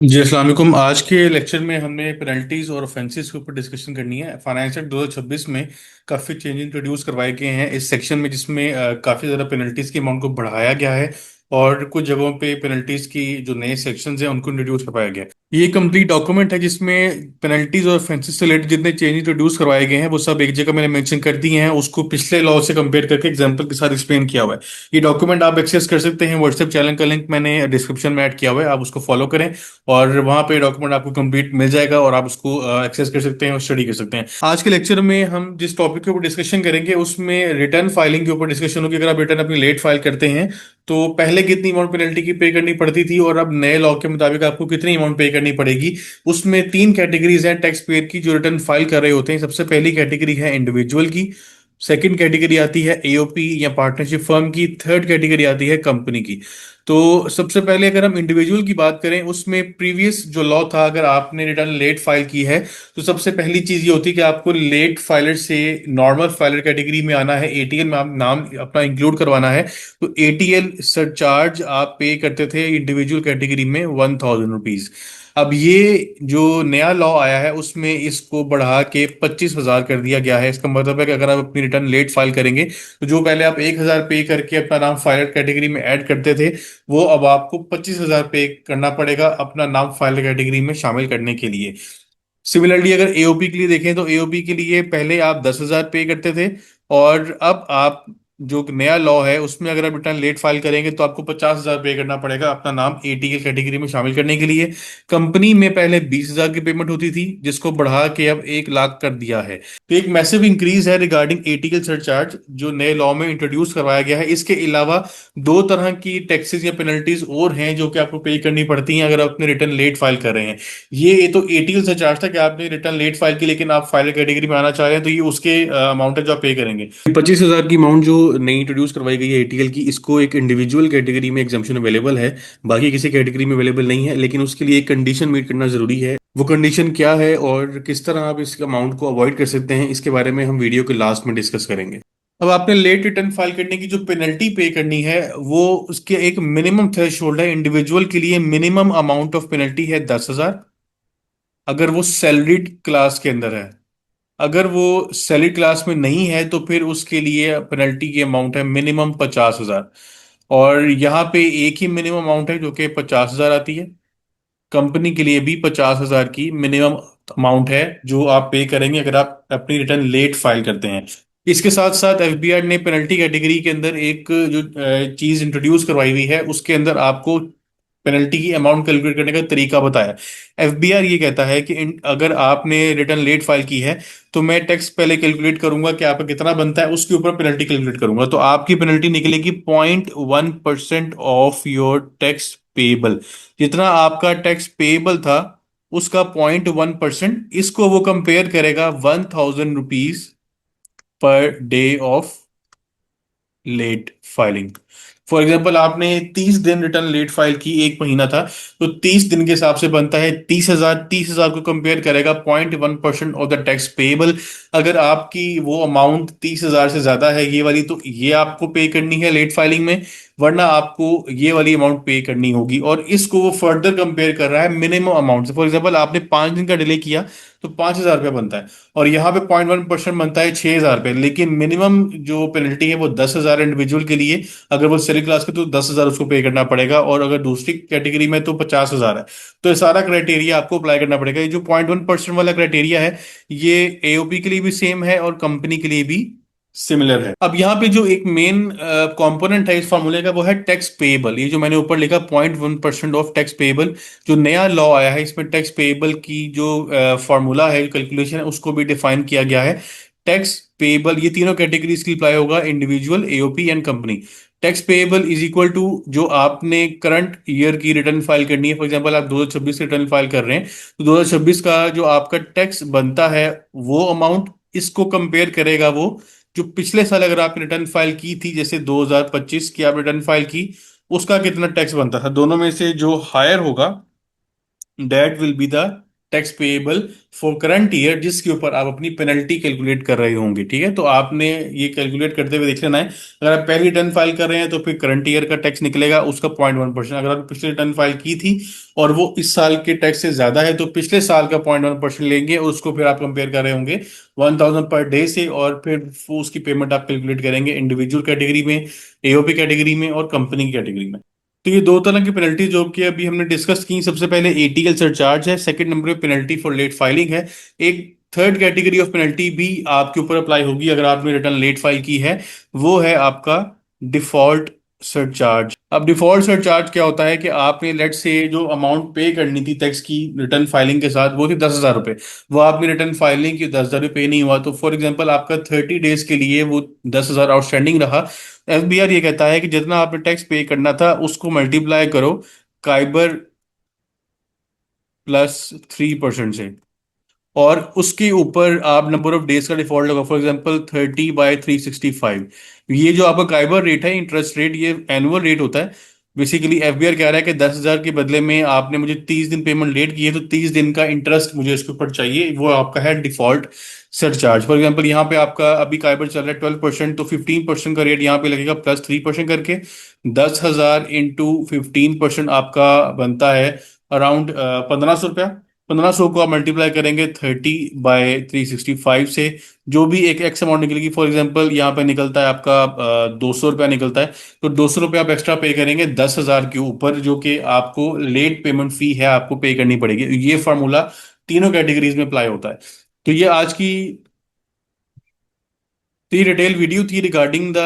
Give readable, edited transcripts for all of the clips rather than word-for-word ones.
जी अस्सलाम वालेकुम। आज के लेक्चर में हमने पेनल्टीज और ऑफेंसेस के ऊपर डिस्कशन करनी है। फाइनेंशियल 2026 में काफ़ी चेंज इंट्रोड्यूस करवाए गए हैं इस सेक्शन में, जिसमें काफ़ी ज़्यादा पेनल्टीज के अमाउंट को बढ़ाया गया है और कुछ जगहों पे पेनल्टीज की जो नए सेक्शंस हैं उनको इंट्रोड्यूस करवाया गया है। ये कंप्लीट डॉक्यूमेंट है जिसमें पेनल्टीज और ऑफेंसेस से रिलेटेड जितने चेंज इंट्रोड्यूस करवाए गए हैं वो सब एक जगह मैंने मेंशन कर दिए हैं, उसको पिछले लॉ से कंपेयर करके एग्जांपल के साथ एक्सप्लेन किया हुआ है। ये डॉक्यूमेंट आप एक्सेस कर सकते हैं, व्हाट्सएप चैनल का लिंक मैंने डिस्क्रिप्शन में ऐड किया हुआ है, आप उसको फॉलो करें और वहां पे डॉक्यूमेंट आपको कंप्लीट मिल जाएगा और आप उसको एक्सेस कर सकते हैं और स्टडी कर सकते हैं। आज के लेक्चर में हम जिस टॉपिक के ऊपर डिस्कशन करेंगे उसमें रिटर्न फाइलिंग के ऊपर डिस्कशन होगी। अगर आप रिटर्न अपनी लेट फाइल करते हैं तो पहले कितनी अमाउंट पेनल्टी की पे करनी पड़ती थी और अब नए लॉ के मुताबिक आपको कितनी अमाउंट पे करनी पड़ेगी। उसमें तीन कैटेगरीज हैं टैक्स पेयर की जो रिटर्न फाइल कर रहे होते हैं। सबसे पहली कैटेगरी है इंडिविजुअल की, सेकंड कैटेगरी आती है एओपी या पार्टनरशिप फर्म की, थर्ड कैटेगरी आती है कंपनी की। तो सबसे पहले अगर हम इंडिविजुअल की बात करें, उसमें प्रीवियस जो लॉ था, अगर आपने रिटर्न लेट फाइल की है तो सबसे पहली चीज ये होती है कि आपको लेट फाइलर से नॉर्मल फाइलर कैटेगरी में आना है, एटीएल में आप नाम अपना इंक्लूड करवाना है। तो एटीएल सरचार्ज आप पे करते थे इंडिविजुअल कैटेगरी में 1000 रुपीज। अब ये जो नया लॉ आया है उसमें इसको बढ़ा के 25,000 कर दिया गया है। इसका मतलब है कि अगर आप अपनी रिटर्न लेट फाइल करेंगे तो जो पहले आप 1,000 पे करके अपना नाम फाइलर कैटेगरी में ऐड करते थे, वो अब आपको 25,000 पे करना पड़ेगा अपना नाम फाइल कैटेगरी में शामिल करने के लिए। सिमिलरली अगर एओपी के लिए देखें तो एओपी के लिए पहले आप 10,000 पे करते थे और अब आप जो नया लॉ है उसमें अगर आप रिटर्न लेट फाइल करेंगे तो आपको 50,000 पे करना पड़ेगा अपना नाम एटीएल कैटेगरी में शामिल करने के लिए। कंपनी में पहले 20,000 की पेमेंट होती थी जिसको बढ़ा के अब 1 लाख कर दिया है। तो एक मैसिव इंक्रीज है रिगार्डिंग एटीएल सरचार्ज जो नए लॉ में इंट्रोड्यूस करवाया गया है। इसके अलावा दो तरह की टैक्सेस या पेनल्टीज और हैं जो कि आपको पे करनी पड़ती हैं अगर आप अपने रिटर्न लेट फाइल कर रहे हैं। ये तो एटीएल से चार्ज था कि आपने रिटर्न लेट फाइल की लेकिन आप फाइल कैटेगरी में आना चाह रहे हैं, तो ये उसके अमाउंट है जो आप पे करेंगे। 25,000 की अमाउंट जो नई इंट्रोड्यूस करवाई गई है एटीएल की, इसको एक इंडिविजुअल कैटेगरी में एग्जाम्पशन अवेलेबल है, बाकी किसी कैटेगरी में अवेलेबल नहीं है। लेकिन उसके लिए एक कंडीशन मीट करना जरूरी है। वो कंडीशन क्या है और किस तरह आप इस अमाउंट को अवॉइड कर सकते हैं, इसके बारे में हम वीडियो के लास्ट में डिस्कस करेंगे। अब आपने लेट रिटर्न फाइल करने की जो पेनल्टी पे करनी है वो उसके एक मिनिमम थ्रेशोल्ड है। इंडिविजुअल के लिए मिनिमम अमाउंट ऑफ पेनल्टी है 10,000 अगर वो सैलरीड क्लास के अंदर है। अगर वो सैलरीड क्लास में नहीं है तो फिर उसके लिए पेनल्टी की अमाउंट है मिनिमम 50,000। और यहाँ पे एक ही मिनिमम अमाउंट है जो कि 50,000 आती है। कंपनी के लिए भी 50,000 की मिनिमम अमाउंट है जो आप पे करेंगे अगर आप अपनी रिटर्न लेट फाइल करते हैं। इसके साथ साथ एफबीआई ने पेनल्टी कैटेगरी के अंदर एक जो चीज इंट्रोड्यूस करवाई हुई है उसके अंदर आपको पेनल्टी की अमाउंट कैलकुलेट करने का तरीका बताया। एफबीआर ये कहता है कि अगर आपने रिटर्न लेट फाइल की है तो मैं टैक्स पहले कैलकुलेट करूंगा कि आपका कितना बनता है, उसके ऊपर पेनल्टी कैलकुलेट करूंगा। तो आपकी पेनल्टी निकलेगी 0.1% ऑफ योर टैक्स पेबल। जितना आपका टैक्स पेबल था उसका 0.1%, इसको वो कंपेयर करेगा 1,000 rupees per day of late filing. For example आपने 30 दिन रिटर्न लेट फाइल की, एक महीना था, तो 30 दिन के हिसाब से बनता है 30,000। 30,000 को कंपेयर करेगा 0.1% ऑफ द टैक्स पेबल। अगर आपकी वो अमाउंट 30,000 से ज्यादा है ये वाली, तो ये आपको पे करनी है लेट फाइलिंग में, वरना आपको ये वाली अमाउंट पे करनी होगी। और इसको वो फर्दर कंपेयर कर रहा है मिनिमम अमाउंट से। फॉर एग्जाम्पल आपने 5 दिन का डिले किया तो 5,000 रुपया बनता है और यहाँ पे 0.1% बनता है 6,000 रुपये, लेकिन मिनिमम जो पेनल्टी है वो 10,000 इंडिविजुअल के लिए। अगर वो सैलरी क्लास के तो 10,000 उसको पे करना पड़ेगा और अगर दूसरी कैटेगरी में तो 50,000 है। तो ये सारा क्राइटेरिया आपको अप्लाई करना पड़ेगा। ये जो 0.1% वाला क्राइटेरिया है ये एओपी के लिए भी सेम है और कंपनी के लिए भी सिमिलर है। अब यहाँ पे जो एक मेन कंपोनेंट है इस फॉर्मूले का वो है टैक्स पेएबल। ये जो मैंने ऊपर लिखा 0.1% ऑफ टैक्स पेएबल, जो नया लॉ आया है इसमें टैक्स पेएबल की जो फॉर्मूला है, कैलकुलेशन है, उसको भी डिफाइन किया गया है। टैक्स पेएबल ये तीनों कैटेगरीज के लिए अप्लाई होगा, individual, AOP and company. Tax payable is equal to जो आपने करंट ईयर की रिटर्न फाइल करनी है। फॉर एग्जांपल आप 2026 की रिटर्न फाइल कर रहे हैं तो 2026 का जो आपका टैक्स बनता है वो अमाउंट, इसको कंपेयर करेगा वो जो पिछले साल अगर आपने रिटर्न फाइल की थी, जैसे 2025 की आप रिटर्न फाइल की, उसका कितना टैक्स बनता था। दोनों में से जो हायर होगा that will be the tax payable for current year जिसके ऊपर आप अपनी पेनल्टी कैलकुलेट कर रहे होंगे। ठीक है, तो आपने ये कैलकुलेट करते हुए देख लेना है। अगर आप पहली रिटर्न फाइल कर रहे हैं तो फिर करंट ईयर का टैक्स निकलेगा, उसका 0.1%। अगर आप पिछली रिटर्न फाइल की थी और वो इस साल के टैक्स से ज्यादा है तो पिछले साल का 0.1% लेंगे, उसको फिर आप कंपेयर कर रहे होंगे 1000 पर डे से, और फिर वो उसकी पेमेंट आप कैलकुलेट करेंगे इंडिविजुअल कैटेगरी में, एओपी कैटेगरी में और कंपनी की कैटेगरी में। तो ये दो तरह की पेनल्टी जो कि अभी हमने डिस्कस की, सबसे पहले एटीएल सरचार्ज है, सेकंड नंबर पे पेनल्टी फॉर लेट फाइलिंग है। एक थर्ड कैटेगरी ऑफ पेनल्टी भी आपके ऊपर अप्लाई होगी अगर आपने रिटर्न लेट फाइल की है, वो है आपका डिफॉल्ट सरचार्ज। अब डिफॉल्ट सरचार्ज क्या होता है कि आपने लेट से जो अमाउंट पे करनी थी टैक्स की रिटर्न फाइलिंग के साथ वो थी 10,000 रुपये, वो आपने रिटर्न फाइलिंग की 10,000 रुपये पे नहीं हुआ, तो फॉर एग्जाम्पल आपका 30 डेज के लिए वो 10,000 आउटस्टैंडिंग रहा। एफबीआर ये कहता है कि जितना आपने टैक्स पे करना था उसको मल्टीप्लाई करो काइबर +3% से, और उसके ऊपर आप नंबर ऑफ डेज का डिफॉल्ट लगा, फॉर एग्जांपल 30/365। ये जो आपका काइबर रेट है, इंटरेस्ट रेट, ये एनुअल रेट होता है। बेसिकली एफबीआर कह रहा है कि 10,000 के बदले में आपने मुझे 30 दिन पेमेंट लेट की है तो 30 दिन का इंटरेस्ट मुझे इसके ऊपर चाहिए, वो आपका है डिफॉल्ट सरचार्ज। फॉर एग्जाम्पल यहाँ पे आपका अभी काइबर चल रहा है 12%, तो 15% का रेट यहाँ पे लगेगा +3% करके। 10,000 इंटू 15% आपका बनता है अराउंड 1,500 रुपया। 1,500 को आप मल्टीप्लाई करेंगे 30/365 से, जो भी एक एक्स अमाउंट निकलेगी, फॉर एग्जांपल यहाँ पे निकलता है आपका 200 रुपया निकलता है, तो 200 रुपया आप एक्स्ट्रा पे करेंगे 10,000 के ऊपर, जो कि आपको लेट पेमेंट फी है आपको पे करनी पड़ेगी। ये फार्मूला तीनों कैटेगरीज में अप्लाई होता है। तो ये आज की the detailed video थी regarding the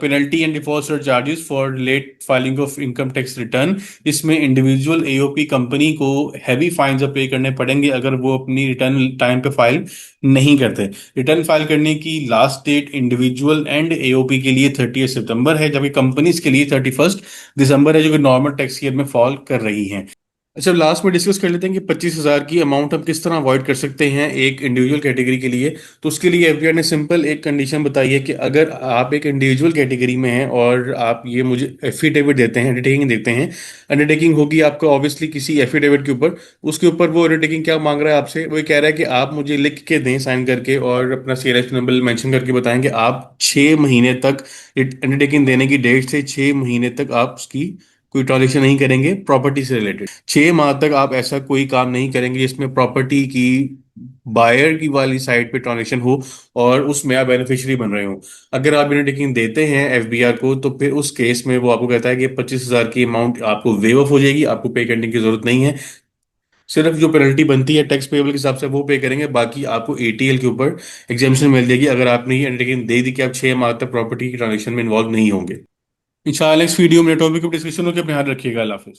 penalty and default surcharges for late filing of income tax return। इसमें इंडिविजुअल एओपी कंपनी को हैवी फाइन्स पे करने पड़ेंगे अगर वो अपनी रिटर्न टाइम पे फाइल नहीं करते। रिटर्न फाइल करने की last date individual and AOP के लिए 30 सितंबर है, जबकि कंपनीज के लिए 31 दिसंबर है, जो कि नॉर्मल टैक्स ईयर में फॉल कर रही हैं। अच्छा, लास्ट में डिस्कस कर लेते हैं कि 25,000 की अमाउंट हम किस तरह अवॉइड कर सकते हैं एक इंडिविजुअल कैटेगरी के लिए। तो उसके लिए एफबीआर ने सिंपल एक कंडीशन बताई है कि अगर आप एक इंडिविजुअल कैटेगरी में हैं और आप ये मुझे एफिडेविट देते हैं, अंडरटेकिंग देते हैं, अंडरटेकिंग होगी आपको ऑब्वियसली किसी एफिडेविट के ऊपर, उसके ऊपर वो अंडरटेकिंग क्या मांग रहा है आपसे, वो ये कह रहा है कि आप मुझे लिख के दें साइन करके और अपना सीआरएफ नंबर मेंशन करके बताएं कि आप 6 महीने तक, अंडरटेकिंग देने की डेट से 6 महीने तक आप उसकी कोई ट्रांजेक्शन नहीं करेंगे प्रॉपर्टी से रिलेटेड। 6 माह तक आप ऐसा कोई काम नहीं करेंगे जिसमें प्रॉपर्टी की बायर की वाली साइड पे ट्रांजेक्शन हो और उसमें आप बेनिफिशियरी बन रहे हो। अगर आप अंडरटेकिंग देते हैं एफबीआर को तो फिर उस केस में वो आपको कहता है कि 25,000 की अमाउंट आपको वेव ऑफ हो जाएगी, आपको पे करने की जरूरत नहीं है। सिर्फ जो पेनल्टी बनती है टैक्स पेबल के हिसाब से वो पे करेंगे, बाकी आपको एटीएल के ऊपर एग्जाम्पशन मिल जाएगी अगर आपने ये अंडरटेकिंग दे दी कि आप 6 माह तक प्रॉपर्टी की ट्रांजेक्शन में इन्वॉल्व नहीं होंगे। इंशाल्लाह नेक्स्ट वीडियो में टॉपिक ऑफ डिस्कशन हो के अपने ध्यान रखिएगा। अल्लाह हाफिज।